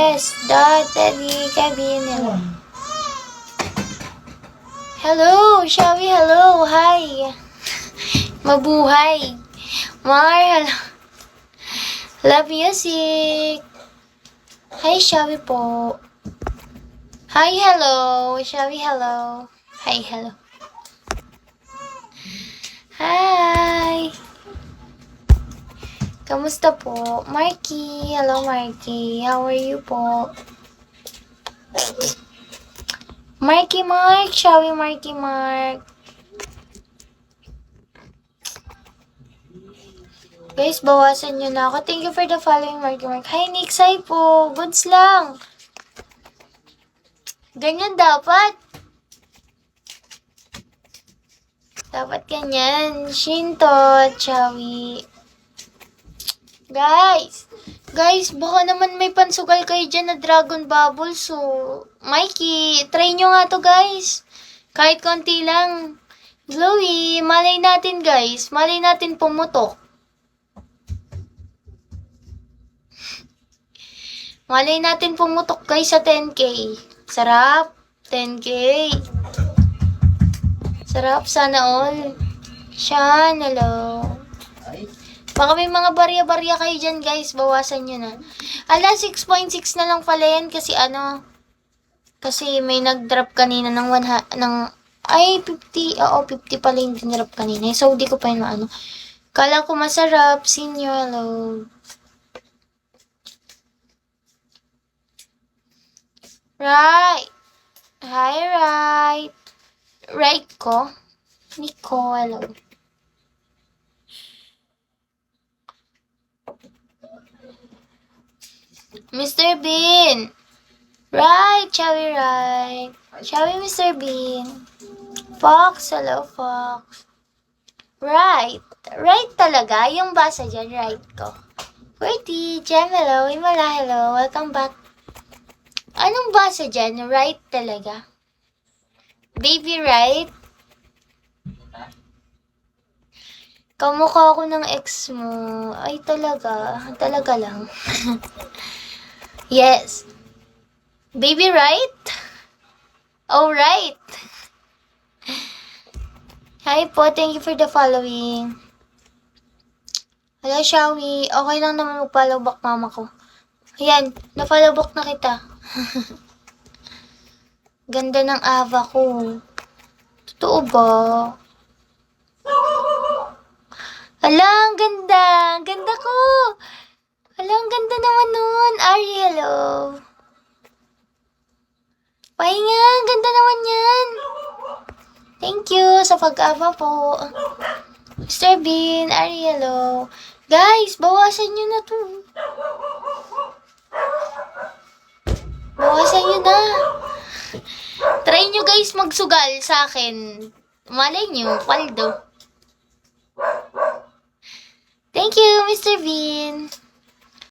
Yes, Daddy Kevin. Hello. Hello, Shawi. Hello. Hi. Mabuhay. Mar, hello. Love music. Hi, Shawi po. Hi, hello. Shawi, hello. Hi, hello. Hi. Kamusta po? Marky. Hello, Marky. How are you po? Marky Mark. Shawi, Marky Mark. Guys, bawasan nyo na ako. Thank you for the following, Marky Mark. Hi, Nick. Hi po. Goods lang. Ganyan dapat. Dapat ganyan. Shinto, Chawi. Guys, baka naman may pansugal kayo dyan na Dragon Bubble. So, Mikey, try nyo nga to, guys. Kahit konti lang. Chloe, malay natin, guys. Malay natin pumutok. Malay natin pumutok, guys, sa 10K. Sarap. 10K. Sarap, sana all. Sean, hello. Baka may mga barya-barya kayo dyan, guys. Bawasan nyo na. Ala, 6.6 na lang pala yan kasi kasi may nag-drop kanina ng 50. Oo, 50 pala yung dinrop kanina. So, di ko pa yun maano. Kala ko masarap. Senior, hello. Right. Hi, right. Right ko. Nico, hello. Mr. Bean. Right, Chawi, right. Chawi, Mr. Bean. Fox, hello, Fox. Right. Right talaga. Yung basa dyan, right ko. Pretty, Jem, hello. Imala, hello. Welcome back. Anong basa dyan? Right talaga. Baby, right? Kamukha ako ng ex mo. Ay, talaga. Talaga lang. Yes. Baby, right? Oh, right. Hi po. Thank you for the following. Hello, Shawi. Okay lang naman mag-follow back mama ko. Ayan. Na-follow back na kita. Ganda ng ava ko. Totoo ba? Hala, ang ganda. Ang ganda ko. Hala, ang ganda naman nun. Ari, hello. Pahinga, ang ganda naman yan. Thank you sa pag-ava po. Mr. Bean, Ari, hello. Guys, bawasan nyo na to. Bawasan nyo na. Try nyo guys magsugal sa akin. Malay nyo, paldo. Thank you, Mr. Bean.